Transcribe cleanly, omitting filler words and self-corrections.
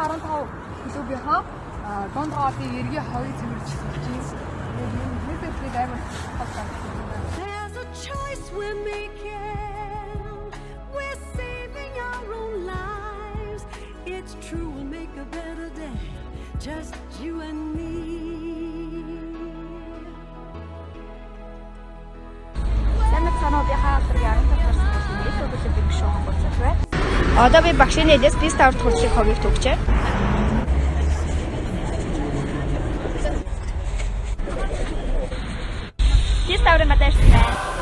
15 килограмм донд хоолны эргээ хавыг цэвэрч хэлж юм. Тэгээд нэг амар хавтаа. There's a choice we're making. We're saving our own lives. It's true, we'll make a better day. Just you and me. Санаа санаадынхаа яран татварсан зүйлээс өдөртөө би биш байгаа болцох бай. Одоо би багшийн эдээс би ставт хурлыг ховыг төгчээ. Би ставрын мадаш байна.